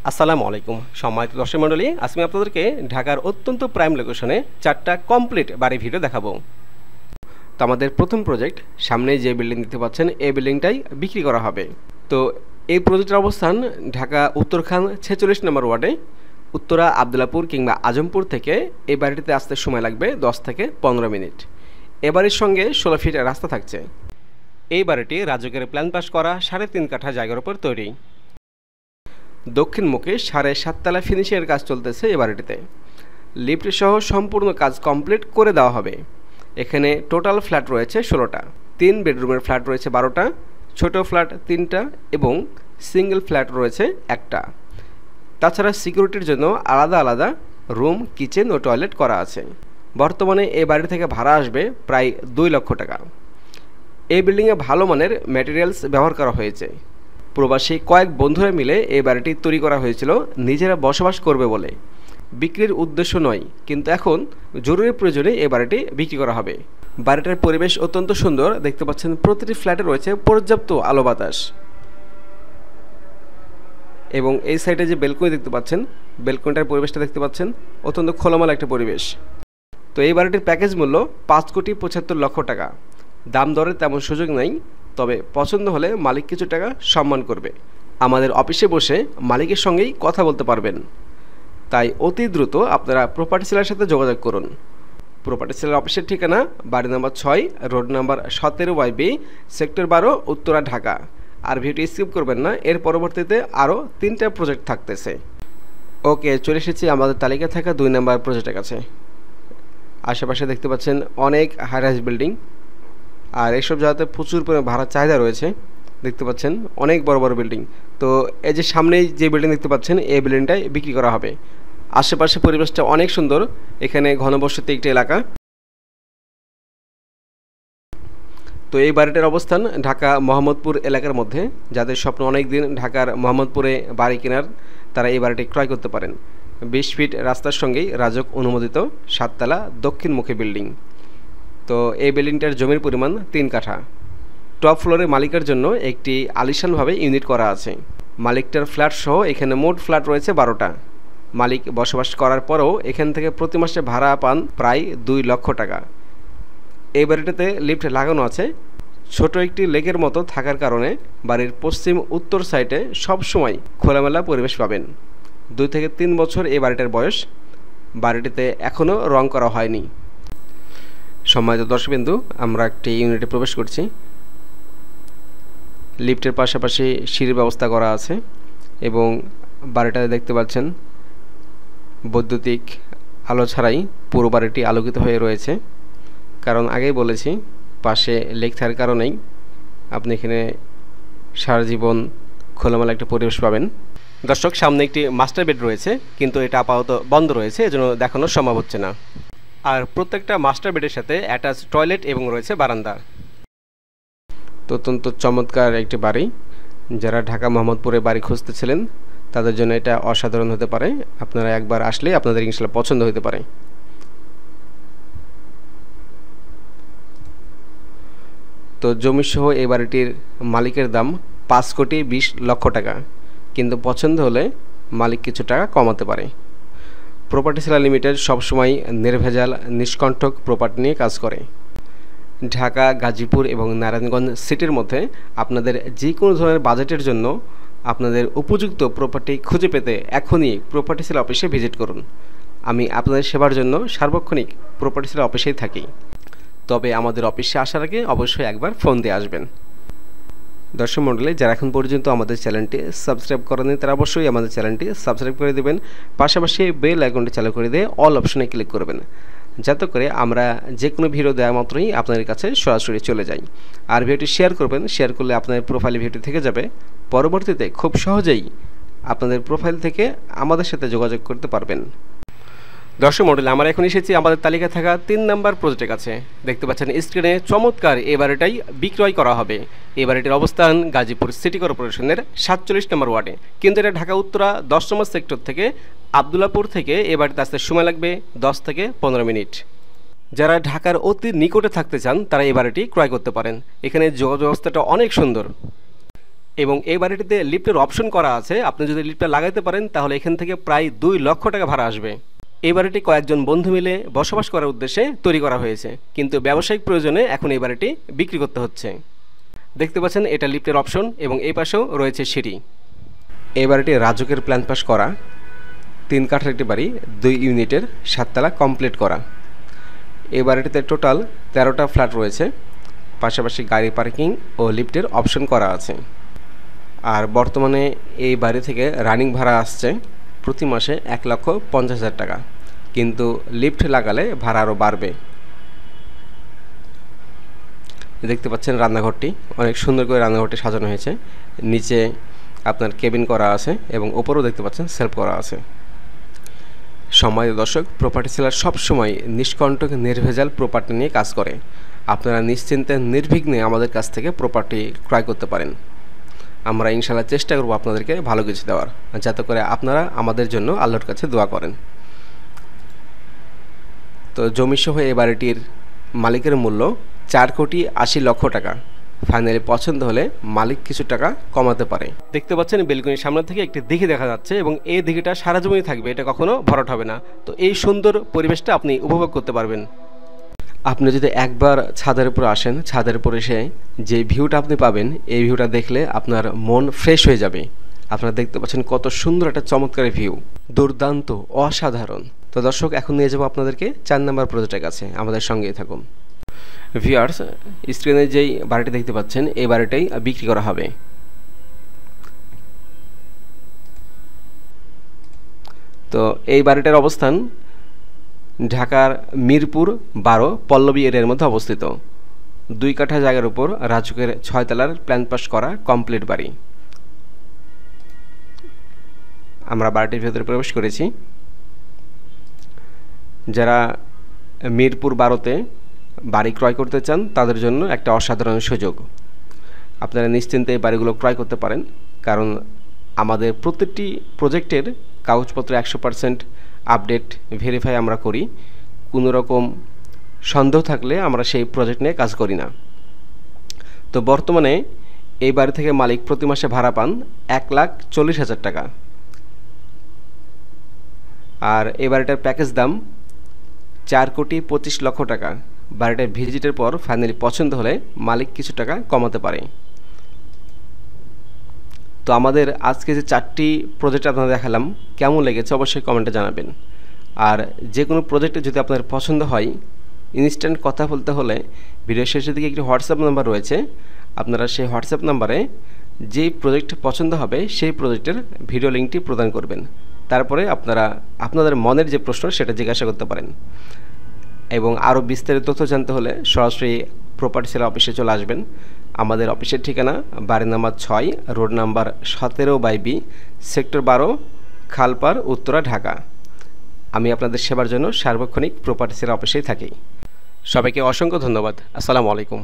আসসালামু আলাইকুম সম্মানিত দর্শক মণ্ডলী, আজ আমি আপনাদেরকে ঢাকার অত্যন্ত প্রাইম লোকেশনে 4টা কমপ্লিট বাড়ি ভিডিও দেখাবো। তো আমাদের প্রথম প্রজেক্ট, সামনে যে বিল্ডিং দেখতে পাচ্ছেন এই বিল্ডিংটাই বিক্রি করা হবে। তো এই প্রজেক্টের অবস্থান ঢাকা উত্তরখান 46 নম্বর ওয়ার্ডে, উত্তরা আবদুল্লাপুর কিংবা আজমপুর থেকে এই বাড়িটিতে আসতে সময় লাগবে 10 থেকে 15 মিনিট। এ বাড়ির সঙ্গে 16 ফিট রাস্তা থাকছে। এই বাড়িটি রাজুকের প্ল্যান পাস করা 3.5 কাঠা জায়গার উপর তৈরি। দক্ষিণ মুখে 7.5 তলা ফিনিশিংয়ের কাজ চলতেছে এই বাড়িটিতে। লিফট সহ সম্পূর্ণ কাজ কমপ্লিট করে দেওয়া হবে। এখানে টোটাল ফ্ল্যাট রয়েছে 16টা, 3 বেডরুমের ফ্ল্যাট রয়েছে 12টা, ছোট ফ্ল্যাট 3টা এবং সিঙ্গেল ফ্ল্যাট রয়েছে 1টা। তাছাড়া সিকিউরিটির জন্য আলাদা আলাদা রুম, কিচেন ও টয়লেট করা আছে। বর্তমানে এই বাড়ি থেকে ভাড়া আসবে প্রায় 2 লক্ষ টাকা। এই বিল্ডিংয়ে ভালো মানের ম্যাটেরিয়ালস ব্যবহার করা হয়েছে। প্রবাসী কয়েক বন্ধুরা মিলে এই বাড়িটি তৈরি করা হয়েছিল নিজেরা বসবাস করবে বলে, বিক্রির উদ্দেশ্য নয়, কিন্তু এখন জরুরি প্রয়োজনে এই বাড়িটি বিক্রি করা হবে। বাড়িটার পরিবেশ অত্যন্ত সুন্দর, দেখতে পাচ্ছেন প্রতিটি ফ্ল্যাটে রয়েছে পর্যাপ্ত আলো বাতাস এবং এই সাইডে যে বেলকনি দেখতে পাচ্ছেন, বেলকনিটার পরিবেশটা দেখতে পাচ্ছেন অত্যন্ত খোলামেলা একটা পরিবেশ। তো এই বাড়িটির প্যাকেজ মূল্য 5,75,00,000 টাকা। দাম দরের তেমন সুযোগ নেই, তবে পছন্দ হলে মালিক কিছু টাকা সম্মান করবে। আমাদের অফিসে বসে মালিকের সঙ্গেই কথা বলতে পারবেন। তাই অতি দ্রুত আপনারা প্রপার্টি সেলারের সাথে যোগাযোগ করুন। প্রপার্টি সেলার অফিসের ঠিকানা বাড়ি number 6, road number 17YB, sector 12, Uttara, Dhaka. আর ভিডিওটি স্কিপ করবেন না, এর পরবর্তীতে আরও 3টা প্রজেক্ট থাকতেছে। ওকে, চলে এসেছি আমাদের তালিকায় থাকা 2 নম্বর প্রজেক্টের কাছে। আশেপাশে দেখতে পাচ্ছেন অনেক হাই রাইজ বিল্ডিং, আর এইসব জায়গাতে প্রচুর পরিমাণে ভাড়ার চাহিদা রয়েছে। দেখতে পাচ্ছেন অনেক বড় বড় বিল্ডিং। তো এই যে সামনেই যে বিল্ডিং দেখতে পাচ্ছেন এই বিল্ডিংটাই বিক্রি করা হবে। আশেপাশে পরিবেশটা অনেক সুন্দর, এখানে ঘনবসতি একটি এলাকা। তো এই বাড়িটার অবস্থান ঢাকা মোহাম্মদপুর এলাকার মধ্যে। যাদের স্বপ্ন অনেক দিন ঢাকার মোহাম্মদপুরে বাড়ি কেনার, তারা এই বাড়িটি ক্রয় করতে পারেন। 20 ফিট রাস্তার সঙ্গেই রাজক অনুমোদিত 7 তলা দক্ষিণমুখী বিল্ডিং। তো এই বিল্ডিংটার জমির পরিমাণ 3 কাঠা। টপ ফ্লোরে মালিকের জন্য একটি আলিশানভাবে ইউনিট করা আছে। মালিকটার ফ্ল্যাট সহ এখানে মোট ফ্ল্যাট রয়েছে 12টা। মালিক বসবাস করার পরেও এখান থেকে প্রতি মাসে ভাড়া পান প্রায় 2 লক্ষ টাকা। এই বাড়িটাতে লিফট লাগানো আছে। ছোট একটি লেকের মতো থাকার কারণে বাড়ির পশ্চিম উত্তর সাইডে সবসময় খোলামেলা পরিবেশ পাবেন। 2 থেকে 3 বছর এই বাড়িটার বয়স। বাড়িটিতে এখনও রং করা হয়নি। সম্মানিত দর্শকবিন্দু, আমরা একটি ইউনিটে প্রবেশ করছি। লিফটের পাশাপাশি সিঁড়ির ব্যবস্থা করা আছে এবং বাড়িটাতে দেখতে পাচ্ছেন বৈদ্যুতিক আলো ছাড়াই পুরো বাড়িটি আলোকিত হয়ে রয়েছে। কারণ আগেই বলেছি, পাশে লেক থাকার কারণেই আপনি এখানে সারা জীবন খোলামেলা একটা পরিবেশ পাবেন। দর্শক, সামনে একটি মাস্টার বেড রয়েছে, কিন্তু এটা আপাতত বন্ধ রয়েছে, এজন্য দেখানো সম্ভব হচ্ছে না। আর প্রত্যেকটা মাস্টার বেডের সাথে অ্যাটাচ টয়লেট এবং রয়েছে বারান্দা। তো অত্যন্ত চমৎকার একটি বাড়ি। যারা ঢাকা মোহাম্মদপুরে বাড়ি খুঁজতেছিলেন তাদের জন্য এটা অসাধারণ হতে পারে। আপনারা একবার আসলে আপনাদের ইনশাআল্লাহ পছন্দ হতে পারে। তো জমিসহ এই বাড়িটির মালিকের দাম 5,20,00,000 টাকা, কিন্তু পছন্দ হলে মালিক কিছু টাকা কমাতে পারে। প্রপার্টি সেলার লিমিটেড সবসময় নির্ভেজাল নিষ্কণ্টক প্রপার্টি নিয়ে কাজ করে। ঢাকা, গাজীপুর এবং নারায়ণগঞ্জ সিটির মধ্যে আপনাদের যে কোনো ধরনের বাজেটের জন্য আপনাদের উপযুক্ত প্রপার্টি খুঁজে পেতে এখনই প্রপার্টি সেলার অফিসে ভিজিট করুন। আমি আপনাদের সেবার জন্য সার্বক্ষণিক প্রপার্টি সেলার অফিসেই থাকি। তবে আমাদের অফিসে আসার আগে অবশ্যই একবার ফোন দিয়ে আসবেন। দর্শক মণ্ডলী, যারা এখন পর্যন্ত আমাদের চ্যানেলটি সাবস্ক্রাইব করেননি তারা অবশ্যই আমাদের চ্যানেলটি সাবস্ক্রাইব করে দেবেন। পাশাপাশি বেল আইকনটি চালু করে দিয়ে অল অপশনে ক্লিক করবেন, যাতে করে আমরা যে কোনো ভিডিও দেওয়া মাত্রই আপনাদের কাছে সরাসরি চলে যাই। আর ভিডিওটি শেয়ার করবেন, শেয়ার করলে আপনাদের প্রোফাইলে ভিডিও থেকে যাবে। পরবর্তীতে খুব সহজেই আপনাদের প্রোফাইল থেকে আমাদের সাথে যোগাযোগ করতে পারবেন। দর্শক মণ্ডলী, আমরা এখন এসেছি আমাদের তালিকায় থাকা 3 নম্বর প্রজেক্টের কাছে। দেখতে পাচ্ছেন স্ক্রিনে চমৎকার এই বাড়িটাই বিক্রয় করা হবে। এই বাড়িটির অবস্থান গাজীপুর সিটি কর্পোরেশনের 47 নম্বর ওয়ার্ডে, কিন্তু এটা ঢাকা উত্তরা 10 নম্বর সেক্টর থেকে আবদুল্লাপুর থেকে এই বাড়িতে আসতে সময় লাগবে 10 থেকে 15 মিনিট। যারা ঢাকার অতি নিকটে থাকতে চান তারা এই বাড়িটি ক্রয় করতে পারেন। এখানে যোগাযোগ ব্যবস্থাটা অনেক সুন্দর। এবং এই বাড়িটিতে লিফটের অপশন করা আছে। আপনি যদি লিফটটা লাগাইতে পারেন তাহলে এখান থেকে প্রায় 2 লক্ষ টাকা ভাড়া আসবে। এই বাড়িটি কয়েকজন বন্ধু মিলে বসবাস করার উদ্দেশ্যে তৈরি করা হয়েছে, কিন্তু ব্যবসায়িক প্রয়োজনে এখন এই বাড়িটি বিক্রি করতে হচ্ছে। দেখতে পাচ্ছেন এটা লিফটের অপশন এবং এই পাশেও রয়েছে সিঁড়ি। এই বাড়িটি রাজুকের প্ল্যান পাস করা 3 কাঠার একটি বাড়ি, 2 ইউনিটের 7 তলা কমপ্লিট করা। এই বাড়িটিতে টোটাল 13টা ফ্ল্যাট রয়েছে, পাশাপাশি গাড়ি পার্কিং ও লিফটের অপশন করা আছে। আর বর্তমানে এই বাড়ি থেকে রানিং ভাড়া আসছে প্রতি মাসে 1,50,000 টাকা, কিন্তু লিফট লাগালে ভাড়া আরও বাড়বে। দেখতে পাচ্ছেন রান্নাঘরটি অনেক সুন্দর করে রান্নাঘরটি সাজানো হয়েছে। নিচে আপনার কেবিন করা আছে এবং ওপরেও দেখতে পাচ্ছেন সেলফ করা আছে। সম্মানিত দর্শক, প্রপার্টি সেলার সবসময় নিষ্কণ্টক নির্ভেজাল প্রপার্টি নিয়ে কাজ করে। আপনারা নিশ্চিন্তে নির্বিঘ্নে আমাদের কাছ থেকে প্রপার্টি ক্রয় করতে পারেন। আমরা ইনশাআল্লাহ চেষ্টা করব আপনাদেরকে ভালো কিছু দেওয়ার, যাতে করে আপনারা আমাদের জন্য আল্লাহর কাছে দোয়া করেন। তো জমিসহ এই বাড়িটির মালিকের মূল্য 4,80,00,000 টাকা। ফাইনালি পছন্দ হলে মালিক কিছু টাকা কমাতে পারে। দেখতে পাচ্ছেন বেলকনির সামনে থেকে একটি দিঘি দেখা যাচ্ছে এবং এই দিঘিটা সারা জমি থাকবে, এটা কখনো ভরাট হবে না। তো এই সুন্দর পরিবেশটা আপনি উপভোগ করতে পারবেন। আপনি যদি একবার ছাদের উপর আসেন, ছাদের উপর এসে যে ভিউটা আপনি পাবেন, এই ভিউটা দেখলে আপনার মন ফ্রেশ হয়ে যাবে। আপনারা দেখতে পাচ্ছেন কত সুন্দর একটা চমৎকার ভিউ, দুর্দান্ত, অসাধারণ। তো দর্শক, এখন নিয়ে যাবো আপনাদেরকে 4 নম্বর প্রজেক্টের কাছে, আমাদের সঙ্গেই থাকুন। ভিউয়ার্স, স্ক্রিনে যেই বাড়িটি দেখতে পাচ্ছেন এই বাড়িটাই বিক্রি করা হবে। তো এই বাড়িটার অবস্থান ঢাকার মিরপুর 12 পল্লবী এরিয়ার মধ্যে অবস্থিত। 2 কাঠা জায়গার উপর রাজুকের 6 তলার প্ল্যান পাস করা কমপ্লিট বাড়ি। আমরা বাড়িটির ভেতরে প্রবেশ করেছি। যারা মিরপুর 12তে বাড়ি ক্রয় করতে চান তাদের জন্য একটা অসাধারণ সুযোগ। আপনারা নিশ্চিন্তে এই বাড়িগুলো ক্রয় করতে পারেন, কারণ আমাদের প্রত্যেকটি প্রজেক্টের কাগজপত্র 100% আপডেট ভেরিফাই আমরা করি। কোনো রকম সন্দেহ থাকলে আমরা সেই প্রজেক্ট নিয়ে কাজ করি না। তো বর্তমানে এই বাড়ি থেকে মালিক প্রতি মাসে ভাড়া পান 1,40,000 টাকা। আর এই বাড়িটার প্যাকেজ দাম 4,25,00,000 টাকা। বাড়িটার ভিজিটের পর ফাইনালি পছন্দ হলে মালিক কিছু টাকা কমাতে পারে। তো আমাদের আজকে যে 4টি প্রজেক্ট আপনাদের দেখালাম, কেমন লেগেছে অবশ্যই কমেন্টে জানাবেন। আর যে কোনো প্রজেক্টে যদি আপনার পছন্দ হয়, ইনস্ট্যান্ট কথা বলতে হলে ভিডিও শেষের দিকে একটি হোয়াটসঅ্যাপ নাম্বার রয়েছে। আপনারা সেই হোয়াটসঅ্যাপ নাম্বারে যেই প্রজেক্ট পছন্দ হবে সেই প্রজেক্টের ভিডিও লিঙ্কটি প্রদান করবেন। তারপরে আপনারা আপনাদের মনের যে প্রশ্ন সেটা জিজ্ঞাসা করতে পারেন। এবং আরও বিস্তারিত তথ্য জানতে হলে সরাসরি প্রপার্টি সেলার অফিসে চলে আসবেন। আমাদের অফিসের ঠিকানা বাড়ি number 6, road number 17/B, sector 12, খালপাড়, Uttara, Dhaka. আমি আপনাদের সেবার জন্য সার্বক্ষণিক প্রপার্টি সেলার অফিসেই থাকি। সবাইকে অসংখ্য ধন্যবাদ। আসসালামু আলাইকুম।